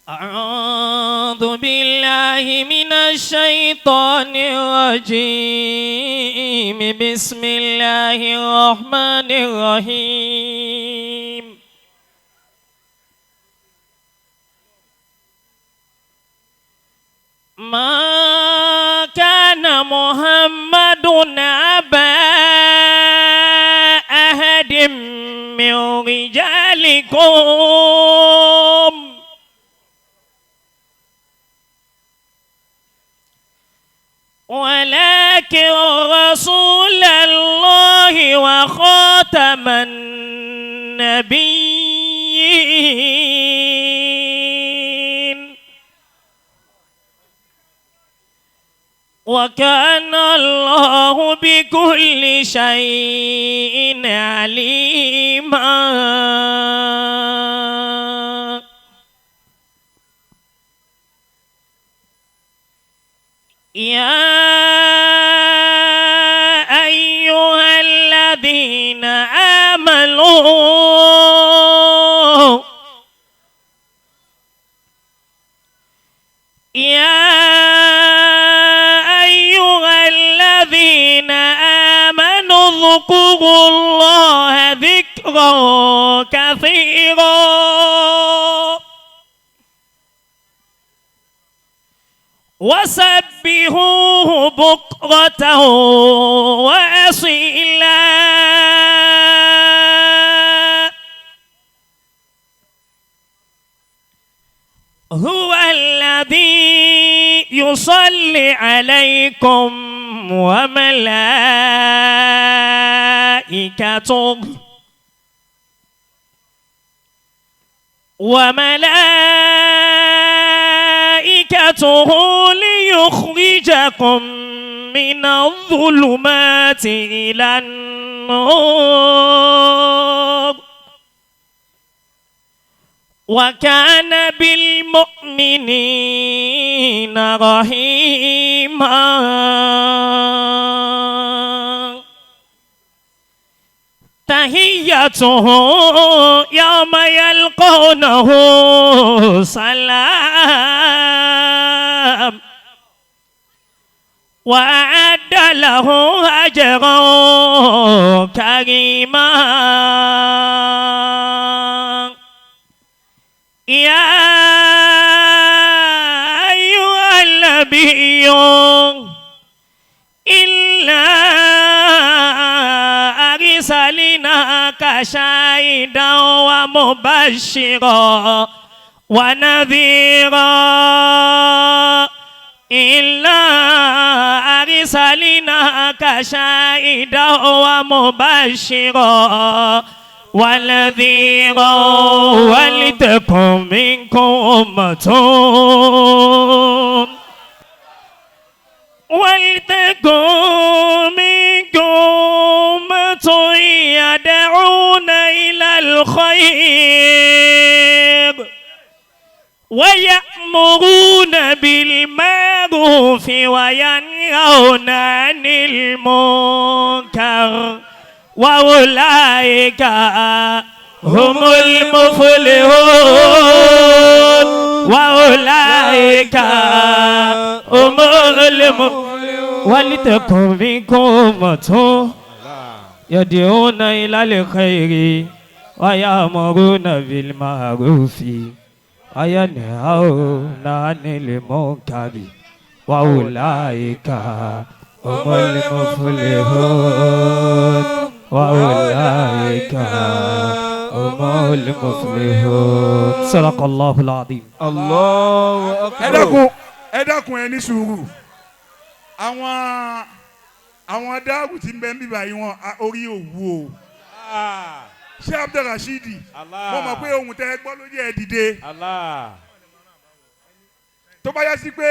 أعوذ بالله من الشيطان الرجيم. بسم الله الرحمن الرحيم. ما كان محمد أبا أحد من رجالكم ولكن رسول الله وخاتم النبيين وكان الله بكل شيء عليما. يا أيها الذين آمنوا اذكروا الله ذكرا كثيرا وسبحوه بكرة وأصيلا. هو الذي يصلي عليكم وملائكته ليخرجكم من الظلمات إلى النور وكان بالمؤمنين رحيما. تحيته يوم يلقونه سلام وأعد له أجرا كريما. يا أيها النبي إلا أرسلناك شاهدا ومبشرا ونذيرا إلا أرسلناك شاهدا ومبشرا ونذيرا ولتكن منكم أمة يدعون إلى الخير ويأمرون بالمعروف وينهون عن المنكر وأولئك هم المفلحون وأولئك هم المفلحون. ولتكن منكم أمة يدعون إلى الخير ويأمرون بالمعروف وينهون عن المنكر وأولئك هم المفلحون وأولئك هم المفلحون. صدق الله العظيم. الله أكبر. ẹ dákun ẹ ní sùúrù àwọn dáàbò tí ń bẹ ń bíbá yìí wọn orí òwú o. ṣé Abdulrasheed mo mọ̀ pé ohun tẹ́ ẹ gbọ́ ló jẹ́ ẹ dìde. tó bá yá sí pé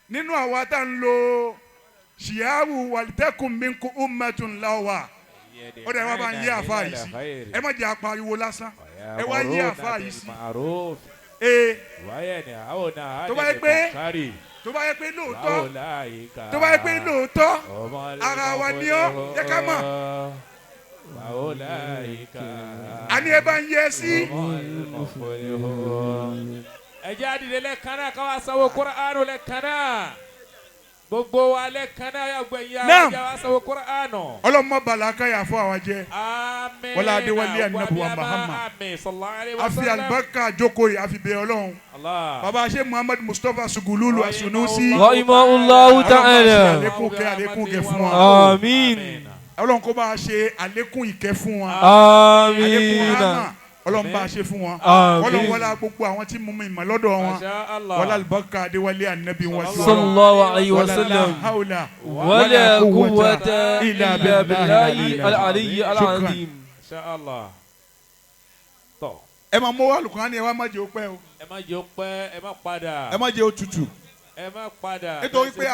nínú àwa tá ń lo ṣìyàwó wàlítẹ́kùn minkum ummatun lọ́wọ́ ó dẹ̀ wá bá ń yé àfa yìí sí ẹ má jẹ́ apariwo lásán ẹ wá yé àfa yìí sí. tó bá yẹ pé lóòótọ́ ara wa ni ọ́ yẹ ká mọ̀. àní ẹ bá ń yẹ sí. ẹ ẹjẹ́ àdìdẹ lẹ́ẹ̀kan náà káwá sanwó Kùránì lẹ́ẹ̀kan náà gbogbo wa lẹ́ẹ̀kan náà yà gbẹ̀yìn àwọn ẹjẹ́ wa sanwó Kùránì. ọlọ́mọ balaka yà fún àwọn jẹ. àmín. wọlé adéwálé anabuwa Muhammad. àmín sallallahu alaihi wasallam. àfi alibarika jókòó yìí àfi bẹ̀ Ọlọ́run. baba ṣe Muhammad Mustapha Sugululu Asunusi. rahimahullahu ta'ala. àlékún kẹ́ fún wa. àmín. Ọlọ́run kó bá a ṣe àlékún ìkẹ́ fún wa. àmín. Ọlọ́run bá a ṣe fún wa. àmín. Ọlọ́run wọlé gbogbo àwọn tí mo mọ ìmọ̀ lọ́dọ̀ wọn. wọlé alibarika adéwálé anabi wa sallallahu alayhi wa sallam. wala hawla wala quwwata illa billahi al-aliyyi al-azim. Inshallah. tọ́. ẹ máa mú Al-Qur'ani ẹ wá má jẹ́ ó pẹ́ o. ẹ má jẹ́ ó pẹ́ ẹ má padà. ẹ má jẹ́ ó tutù. ẹ má padà. nítorí pé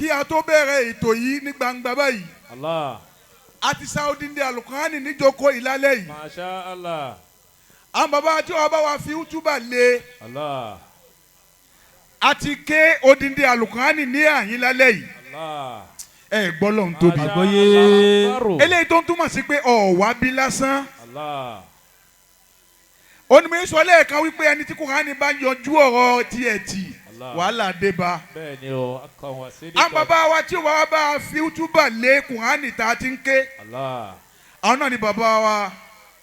kí a tó bẹ̀rẹ̀ ètò yìí ní gbangba báyìí. Allah. a ti sa odindi Al-Qur'ani níjókòó ìlálẹ́ yìí. Masha Allah. àwọn bàbá tí wọ́n bá wa fi útúbà lé. Allah. a ti ké odindi Al-Qur'ani ní àyín lálẹ́ yìí. Allah. ẹ gbọ́ lọ́n tóbi. eléyìí tó ń túmọ̀ sí pé ọ̀wá bí lásán. Allah. onímọ̀ sọ lẹ́ẹ̀kan wípé ẹni tí Kùránì bá yọjú ọ̀rọ̀ tiẹ̀ tì wàhálà dé bá. bẹ́ẹ̀ni o akọ wọn sí ní. àwọn bàbá wa tí wọ́n bá fi útúbà lé Kùránì tá a ti ń ké. Allah. àwọn náà ni bàbá wa